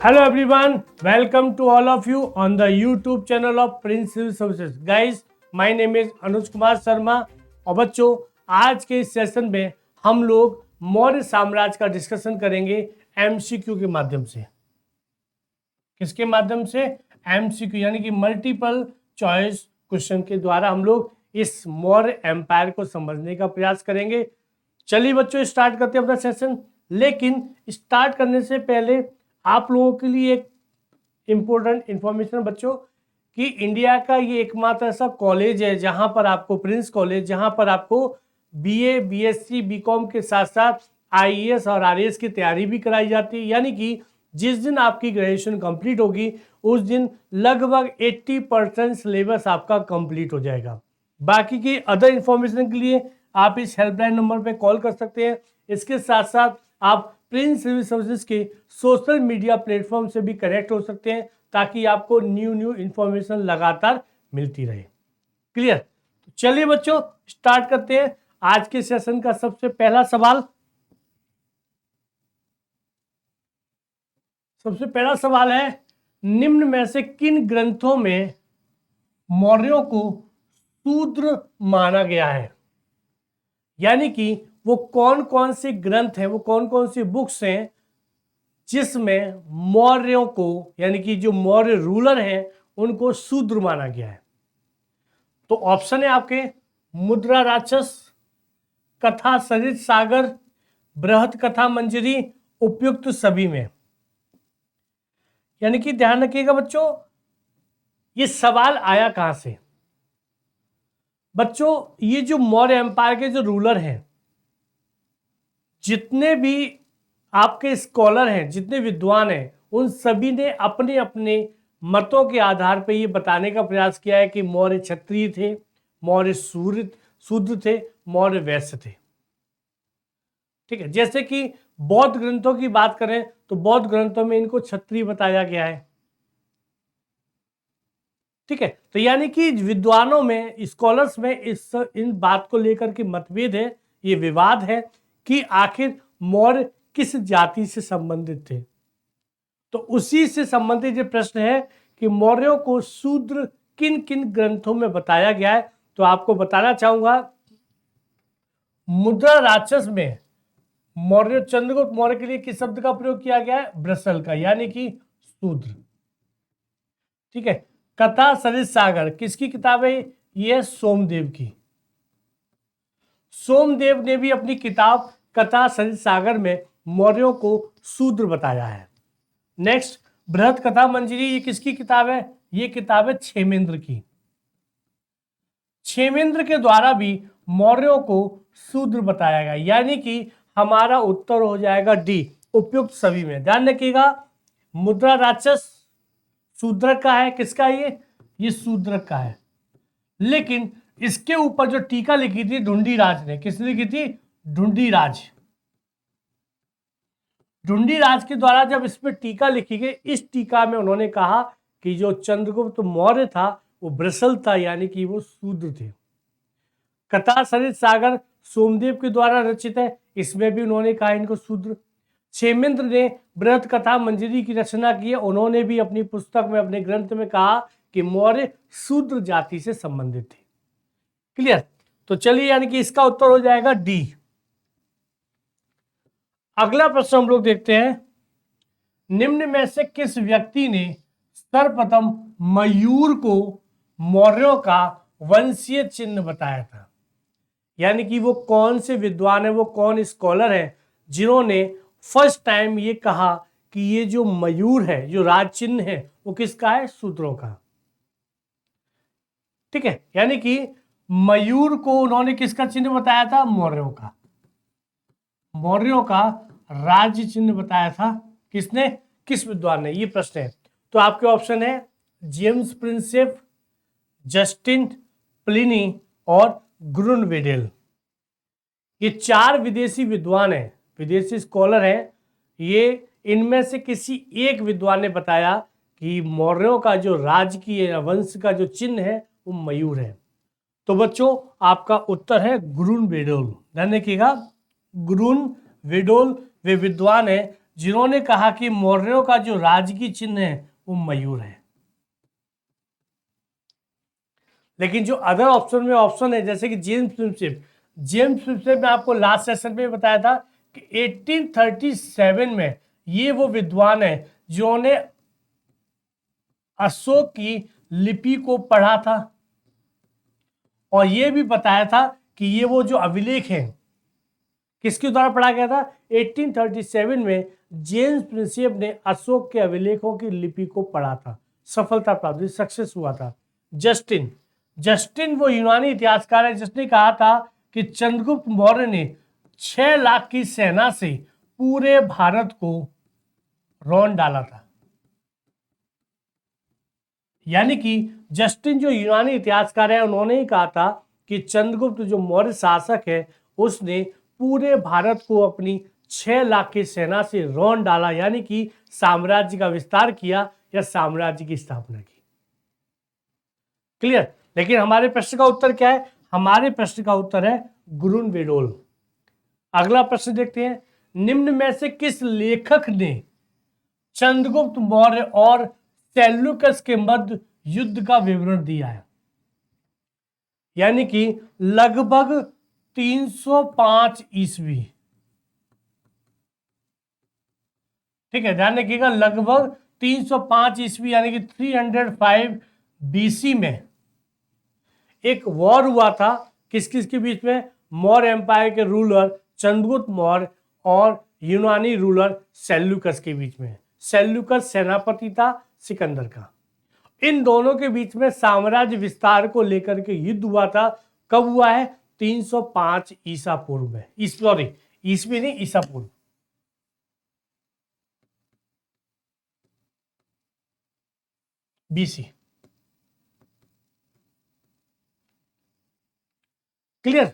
Hello everyone, welcome to all of you on the YouTube channel of Prince Civil Services. Guys, my name is Anuj Kumar Sharma और बच्चों आज के इस session में हम लोग मौर्य साम्राज्य का डिस्कशन करेंगे एमसीक्यू के माध्यम से। किसके माध्यम से? एमसीक्यू यानी कि मल्टीपल चॉइस क्वेश्चन के द्वारा हम लोग इस मौर्य एम्पायर को समझने का प्रयास करेंगे। चलिए बच्चों स्टार्ट करते हैं अपना सेशन। लेकिन स्टार्ट करने से पहले आप लोगों के लिए एक इम्पोर्टेंट इंफॉर्मेशन बच्चों कि इंडिया का ये एकमात्र ऐसा कॉलेज है जहां पर आपको प्रिंस कॉलेज, जहां पर आपको बीए, बीएससी, बीकॉम के साथ साथ आईएएस और आरएएस की तैयारी भी कराई जाती है। यानी कि जिस दिन आपकी ग्रेजुएशन कंप्लीट होगी उस दिन लगभग 80% सिलेबस आपका कंप्लीट हो जाएगा। बाकी की अदर इंफॉर्मेशन के लिए आप इस हेल्पलाइन नंबर पे कॉल कर सकते हैं। इसके साथ साथ आप प्रिंस सिविल सर्विसेज के सोशल मीडिया प्लेटफॉर्म से भी कनेक्ट हो सकते हैं ताकि आपको न्यू इंफॉर्मेशन लगातार मिलती रहे। क्लियर? तो चलिए बच्चों स्टार्ट करते हैं आज के सेशन का सबसे पहला सवाल। सबसे पहला सवाल है, निम्न में से किन ग्रंथों में मौर्यों को शूद्र माना गया है? यानी कि वो कौन कौन से ग्रंथ हैं, वो कौन कौन सी बुक्स हैं जिसमें मौर्यों को यानी कि जो मौर्य रूलर हैं उनको शूद्र माना गया है। तो ऑप्शन है आपके मुद्रा राक्षस, कथा सरित सागर, बृहत कथा मंजरी, उपयुक्त सभी में। यानी कि ध्यान रखिएगा बच्चों, ये सवाल आया कहां से? बच्चों ये जो मौर्य एम्पायर के जो रूलर हैं, जितने भी आपके स्कॉलर हैं, जितने विद्वान हैं, उन सभी ने अपने अपने मतों के आधार पर ये बताने का प्रयास किया है कि मौर्य क्षत्रिय थे, मौर्य शूद्र थे, मौर्य वैश्य थे। ठीक है, जैसे कि बौद्ध ग्रंथों की बात करें तो बौद्ध ग्रंथों में इनको क्षत्रिय बताया गया है। ठीक है, तो यानी कि विद्वानों में, स्कॉलर्स में इन बात को लेकर के मतभेद है, ये विवाद है कि आखिर मौर्य किस जाति से संबंधित थे। तो उसी से संबंधित जो प्रश्न है कि मौर्यों को शूद्र किन किन ग्रंथों में बताया गया है, तो आपको बताना चाहूंगा मुद्रा राक्षस में मौर्य चंद्रगुप्त मौर्य के लिए किस शब्द का प्रयोग किया गया है? ब्रसल का, यानी कि शूद्र। ठीक है, कथा सरित सागर किसकी किताब है? यह सोमदेव की। सोमदेव ने भी अपनी किताब कथा सरित सागर में मौर्यों को शूद्र बताया है। नेक्स्ट, बृहत कथा मंजरी, ये किसकी किताब है? ये किताब है क्षेमेंद्र की। क्षेमेंद्र के द्वारा भी मौर्यों को शूद्र बताया गया, यानी कि हमारा उत्तर हो जाएगा डी, उपयुक्त सभी में। ध्यान रखिएगा, मुद्रा राक्षस शूद्रक का है। किसका है ये शूद्रक का है। लेकिन इसके ऊपर जो टीका लिखी थी ढूंढीराज ने, किसने लिखी थी? ढूंढीराज। ढूंढीराज के द्वारा जब इस पर टीका लिखी गई, इस टीका में उन्होंने कहा कि जो चंद्रगुप्त मौर्य था वो ब्रसल था, यानी कि वो शूद्र थे। कथा सरित सागर सोमदेव के द्वारा रचित है, इसमें भी उन्होंने कहा इनको शूद्र। क्षेमेंद्र ने बृहत कथा मंजरी की रचना की है, उन्होंने भी अपनी पुस्तक में, अपने ग्रंथ में कहा कि मौर्य शूद्र जाति से संबंधित थे। क्लियर? तो चलिए, यानी कि इसका उत्तर हो जाएगा डी। अगला प्रश्न हम लोग देखते हैं, निम्न में से किस व्यक्ति ने सर्वप्रथम मयूर को मौर्यों का वंशीय चिन्ह बताया था? यानी कि वो कौन से विद्वान है, वो कौन स्कॉलर है जिन्होंने फर्स्ट टाइम ये कहा कि ये जो मयूर है, जो राज चिन्ह है, वो किसका है? शूद्रों का। ठीक है, यानी कि मयूर को उन्होंने किसका चिन्ह बताया था? मौर्यों का। मौर्यों का राज्य चिन्ह बताया था। किसने? किस विद्वान ने? ये प्रश्न है। तो आपके ऑप्शन है जेम्स प्रिंसेप, जस्टिन, प्लिनी और ग्रुनवेडेल। ये चार विदेशी विद्वान हैं, विदेशी स्कॉलर हैं। ये इनमें से किसी एक विद्वान ने बताया कि मौर्यों का जो राजकीय वंश का जो चिन्ह है वो मयूर है। तो बच्चों आपका उत्तर है ग्रुनवेडेल। ध्यान रखिएगा, ग्रुनवेडेल वे विद्वान है जिन्होंने कहा कि मौर्यों का जो राजकीय चिन्ह है वो मयूर है। लेकिन जो अदर ऑप्शन में ऑप्शन है जैसे कि जेम्स प्रिंसेप ने आपको लास्ट सेशन में बताया था कि 1837 में ये वो विद्वान है जिन्होंने अशोक की लिपि को पढ़ा था, और ये भी बताया था कि ये वो जो अभिलेख हैं किसके द्वारा पढ़ा गया था। 1837 में जेम्स प्रिंसेप ने अशोक के अभिलेखों की लिपि को पढ़ा था, सफलता प्राप्त, सक्सेस हुआ था। जस्टिन वो यूनानी इतिहासकार है जिसने कहा था कि चंद्रगुप्त मौर्य ने 6 लाख की सेना से पूरे भारत को रौंद डाला था। यानी कि जस्टिन जो यूनानी इतिहासकार है उन्होंने ही कहा था कि चंद्रगुप्त जो मौर्य शासक है उसने पूरे भारत को अपनी 6 लाख की सेना से रौंद डाला, यानी कि साम्राज्य का विस्तार किया या साम्राज्य की स्थापना की। क्लियर। लेकिन हमारे प्रश्न का उत्तर क्या है? हमारे प्रश्न का उत्तर है गुरुन-वेडोल। अगला प्रश्न देखते हैं, निम्न में से किस लेखक ने चंद्रगुप्त मौर्य और सेल्यूकस के मध्य युद्ध का विवरण दिया है? यानी कि लगभग 305 ईस्वी, ठीक है, ध्यान रखिएगा, लगभग 305 ईस्वी यानी कि 305 बीसी में एक वॉर हुआ था किस किस के बीच में? मौर्य एम्पायर के रूलर चंद्रगुप्त मौर्य और यूनानी रूलर सेल्यूकस के बीच में। सेल्यूकस सेनापति था सिकंदर का। इन दोनों के बीच में साम्राज्य विस्तार को लेकर के युद्ध हुआ था। कब हुआ है? 305 ईसा पूर्व में। सॉरी, ईस्वी नहीं, ईसा पूर्व। बीसी। क्लियर।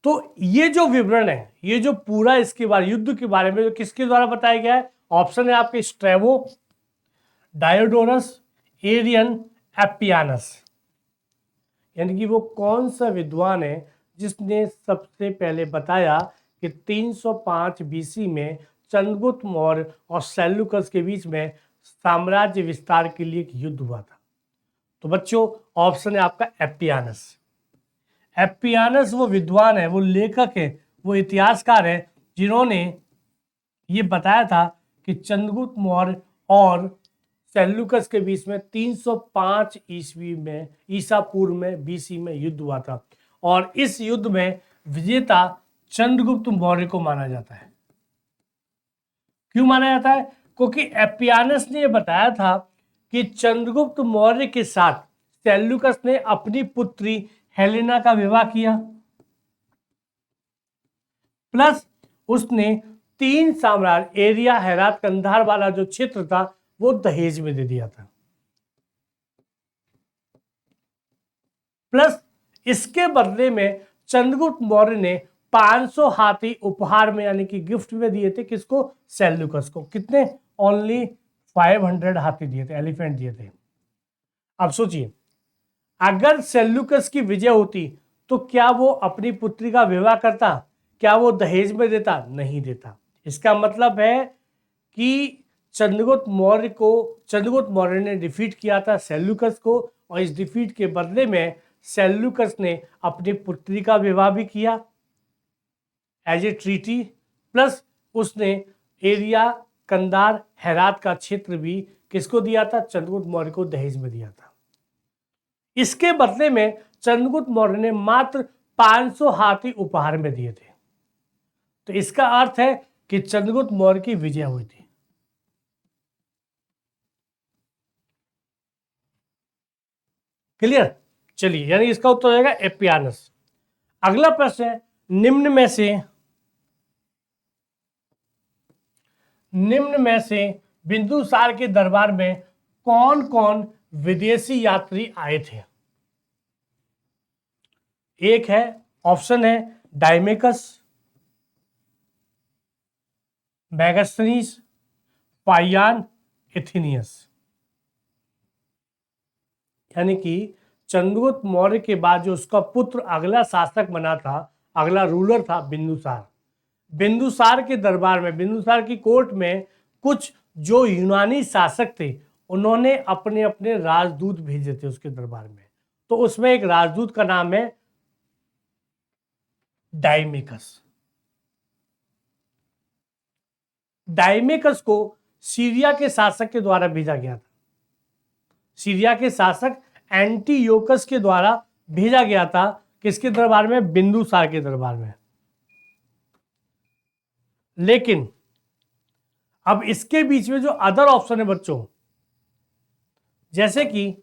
तो ये जो विवरण है, ये जो पूरा इसके बारे युद्ध के बारे में जो किसके द्वारा बताया गया है? ऑप्शन है आपके स्ट्रेबो, डायोडोरस, एरियन, एपियानस। यानी कि वो कौन सा विद्वान है जिसने सबसे पहले बताया कि 305 बीसी में चंद्रगुप्त मौर्य और सेल्यूकस के बीच में साम्राज्य विस्तार के लिए एक युद्ध हुआ था? तो बच्चों ऑप्शन है आपका एपियानस। एपियानस वो विद्वान है, वो लेखक है, वो इतिहासकार है जिन्होंने ये बताया था कि चंद्रगुप्त मौर्य और सेल्यूकस के बीच में 305 ईस्वी में ईसा पूर्व में बीसी में युद्ध हुआ था, और इस युद्ध में विजेता चंद्रगुप्त मौर्य को माना जाता है। क्यों माना जाता है? क्योंकि एपियानस ने यह बताया था कि चंद्रगुप्त मौर्य के साथ सेल्यूकस ने अपनी पुत्री हेलेना का विवाह किया, प्लस उसने 3 साम्राज्य एरिया, हेरात, कंधार वाला जो क्षेत्र था वो दहेज में दे दिया था। प्लस इसके बदले में चंद्रगुप्त मौर्य ने 500 हाथी उपहार में यानी कि गिफ्ट में दिए थे। किसको? सेल्यूकस को। कितने? ओनली 500 हाथी दिए थे, एलिफेंट दिए थे। अब सोचिए, अगर सेल्यूकस की विजय होती तो क्या वो अपनी पुत्री का विवाह करता? क्या वो दहेज में देता? नहीं देता। इसका मतलब है कि चंद्रगुप्त मौर्य ने डिफीट किया था सेल्यूकस को, और इस डिफीट के बदले में सेल्यूकस ने अपनी पुत्री का विवाह भी किया एज ए ट्रीटी, प्लस उसने एरिया, कंधार, हेरात का क्षेत्र भी किसको दिया था? चंद्रगुप्त मौर्य को दहेज में दिया था। इसके बदले में चंद्रगुप्त मौर्य ने मात्र 500 हाथी उपहार में दिए थे। तो इसका अर्थ है कि चंद्रगुप्त मौर्य की विजय हुई थी। क्लियर। चलिए, यानी इसका उत्तर हो जाएगा एपियानस। अगला प्रश्न है, निम्न में से बिंदुसार के दरबार में कौन कौन विदेशी यात्री आए थे? एक है, ऑप्शन है डायमेकस, मैगस्थनीस, पाइयान, एथेनियस। यानी कि चंद्रगुप्त मौर्य के बाद जो उसका पुत्र अगला शासक बना था, अगला रूलर था बिंदुसार, बिंदुसार के दरबार में, बिंदुसार की कोर्ट में कुछ जो यूनानी शासक थे उन्होंने अपने अपने राजदूत भेजे थे उसके दरबार में। तो उसमें एक राजदूत का नाम है डायमिकस। डायमिकस को सीरिया के शासक के द्वारा भेजा गया था। सीरिया के शासक एंटीयोकस के द्वारा भेजा गया था। किसके दरबार में? बिंदुसार के दरबार में। लेकिन अब इसके बीच में जो अदर ऑप्शन है बच्चों, जैसे कि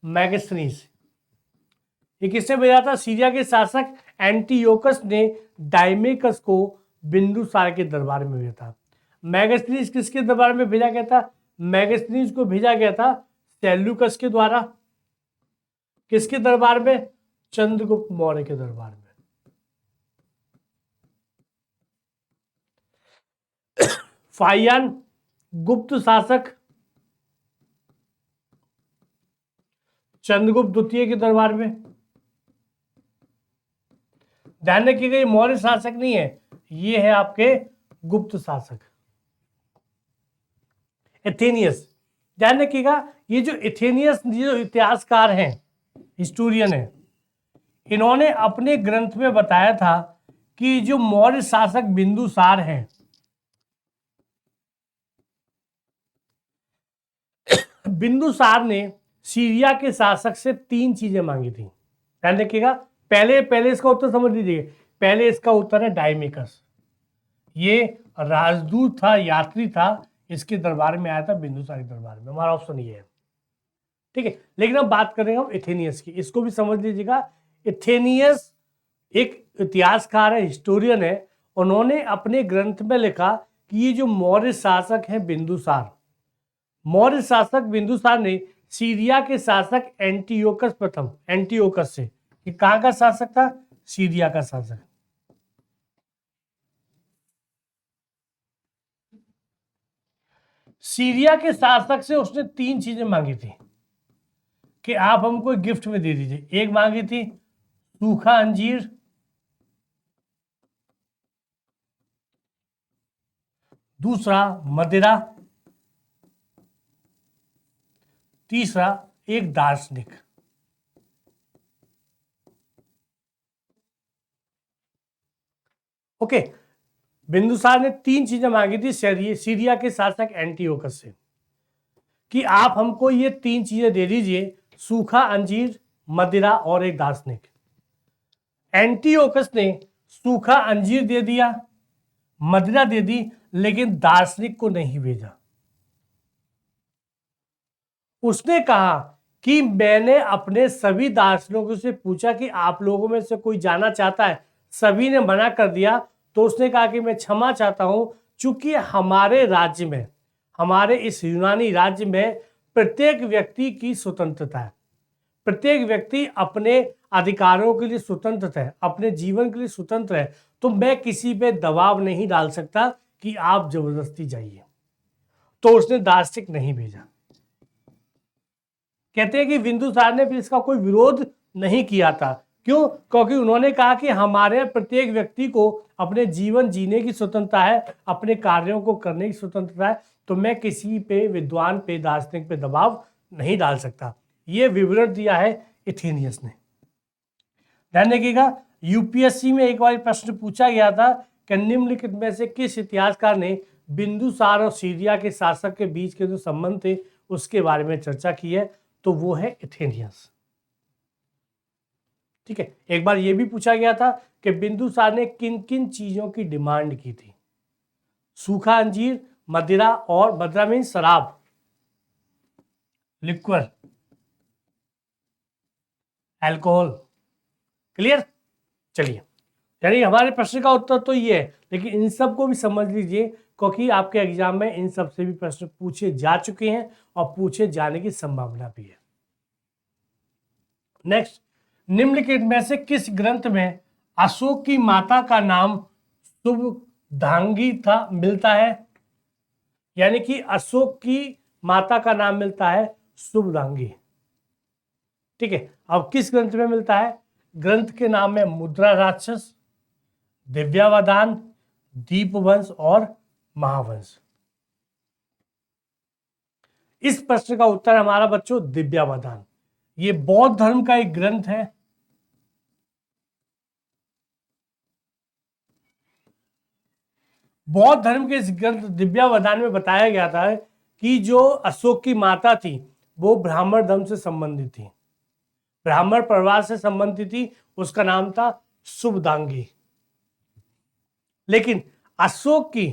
मैगस्थनीज, ये किसने भेजा था? सीरिया के शासक एंटीयोकस ने डायमिकस को बिंदुसार के दरबार में भेजा था। मैगस्थनीज किसके दरबार में भेजा गया था? मैगस्थनीज को भेजा गया था सेल्यूकस के द्वारा। किसके दरबार में? चंद्रगुप्त मौर्य के दरबार में। फाहियान गुप्त शासक चंद्रगुप्त द्वितीय के दरबार में। ध्यान रखिएगा, ये मौर्य शासक नहीं है, ये है आपके गुप्त शासक एथेनियस। ध्यान रखिएगा, ये जो एथेनियस, ये जो इतिहासकार हैं, हिस्टोरियन है, इन्होंने अपने ग्रंथ में बताया था कि जो मौर्य शासक बिंदुसार हैं, बिंदुसार ने सीरिया के शासक से 3 चीजें मांगी थी। ध्यान रखिएगा, पहले इसका उत्तर समझ लीजिए। पहले इसका उत्तर है डायमिकस। ये राजदूत था, यात्री था, इसके दरबार में आया था, बिंदुसार के दरबार में। हमारा ऑप्शन ये है, ठीक है। लेकिन अब बात करेंगे हम एथेनियस की, इसको भी समझ लीजिएगा। एथेनियस एक इतिहासकार है, हिस्टोरियन है। उन्होंने अपने ग्रंथ में लिखा कि ये जो मौर्य शासक हैं बिंदुसार, मौर्य शासक बिंदुसार ने सीरिया के शासक एंटीयोकस प्रथम, एंटीयोकस से, ये कहां का शासक था? सीरिया का शासक। सीरिया के शासक से उसने 3 चीजें मांगी थी कि आप हमको गिफ्ट में दे दीजिए। एक मांगी थी सूखा अंजीर, दूसरा मदिरा, तीसरा एक दार्शनिक। ओके, बिंदुसार ने 3 चीजें मांगी थी सीरिया के शासक एंटीयोकस से कि आप हमको ये 3 चीजें दे दीजिए, सूखा अंजीर, मदिरा और एक दार्शनिक। एंटीयोकस ने सूखा अंजीर दे दिया, मदिरा दे दी, लेकिन दार्शनिक को नहीं भेजा। उसने कहा कि मैंने अपने सभी दार्शनिकों से पूछा कि आप लोगों में से कोई जाना चाहता है, सभी ने मना कर दिया। तो उसने कहा कि मैं क्षमा चाहता हूं, चूंकि हमारे राज्य में, हमारे इस यूनानी राज्य में प्रत्येक व्यक्ति की स्वतंत्रता है, प्रत्येक व्यक्ति अपने अधिकारों के लिए स्वतंत्र है, अपने जीवन के लिए स्वतंत्र है। तो मैं किसी पे दबाव नहीं डाल सकता कि आप जबरदस्ती जाइए। तो उसने दार्शनिक नहीं भेजा। कहते हैं कि बिंदुसार ने फिर इसका कोई विरोध नहीं किया था। क्यों? क्योंकि उन्होंने कहा कि हमारे प्रत्येक व्यक्ति को अपने जीवन जीने की स्वतंत्रता है, अपने कार्यों को करने की स्वतंत्रता है। तो मैं किसी पे, विद्वान पे, दार्शनिक पे दबाव नहीं डाल सकता। ये विवरण दिया है एथेनियस ने। ध्यान रखिएगा, यूपीएससी में एक बार प्रश्न पूछा गया था कि निम्नलिखित में से किस इतिहासकार ने बिंदुसार और सीरिया के शासक के बीच के जो संबंध थे उसके बारे में चर्चा की है? तो वो है एथेनियस। ठीक है, एक बार यह भी पूछा गया था कि बिंदुसार ने किन किन चीजों की डिमांड की थी? सूखा अंजीर, मदिरा, और मदिरा मीन शराब, लिक्वर, अल्कोहल। क्लियर? चलिए, यानी हमारे प्रश्न का उत्तर तो ये है, लेकिन इन सब को भी समझ लीजिए क्योंकि आपके एग्जाम में इन सब से भी प्रश्न पूछे जा चुके हैं और पूछे जाने की संभावना भी है। नेक्स्ट, निम्नलिखित में से किस ग्रंथ में अशोक की माता का नाम शुभदांगी था मिलता है? यानी कि अशोक की माता का नाम मिलता है शुभदांगी। ठीक है, अब किस ग्रंथ में मिलता है? ग्रंथ के नाम में मुद्रा राक्षस, दिव्यावधान, दीपवंश और महावंश। इस प्रश्न का उत्तर हमारा बच्चों दिव्यावधान। ये बौद्ध धर्म का एक ग्रंथ है। बौद्ध धर्म के इस ग्रंथ दिव्यावधान में बताया गया था कि जो अशोक की माता थी वो ब्राह्मण धर्म से संबंधित थी, ब्राह्मण परिवार से संबंधित थी, उसका नाम था शुभदांगी। लेकिन अशोक की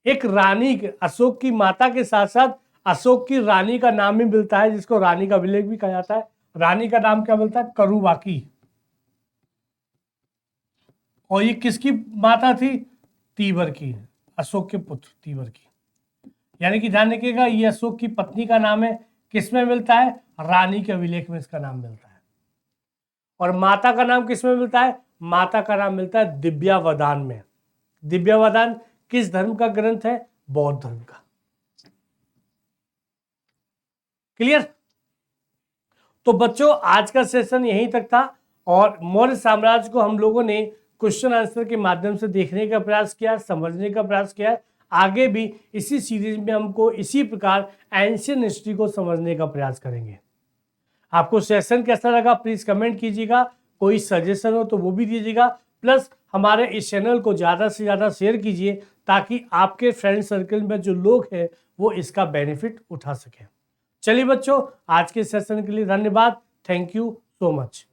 एक रानी, अशोक की माता के साथ साथ अशोक की रानी का नाम भी मिलता है, जिसको रानी का विलेख भी कहा जाता है। रानी का नाम क्या मिलता है? करुबाकी। और ये किसकी माता थी? तीवर की, अशोक के पुत्र तीवर की। यानी कि ध्यान रखिएगा, ये अशोक की पत्नी का नाम है, किसमें मिलता है? रानी के अभिलेख में इसका नाम मिलता है। और माता का नाम किसमें मिलता है? माता का नाम मिलता है दिव्यावधान में। दिव्यावधान किस धर्म का ग्रंथ है? बौद्ध धर्म का। क्लियर? तो बच्चों आज का सेशन यहीं तक था और मौर्य साम्राज्य को हम लोगों ने क्वेश्चन आंसर के माध्यम से देखने का प्रयास किया, समझने का प्रयास किया। आगे भी इसी सीरीज में हमको इसी प्रकार एंशियंट हिस्ट्री को समझने का प्रयास करेंगे। आपको सेशन कैसा लगा प्लीज कमेंट कीजिएगा, कोई सजेशन हो तो वो भी दीजिएगा। प्लस हमारे इस चैनल को ज़्यादा से ज़्यादा शेयर कीजिए ताकि आपके फ्रेंड सर्कल में जो लोग हैं वो इसका बेनिफिट उठा सकें। चलिए बच्चों, आज के सेशन के लिए धन्यवाद। Thank you so much.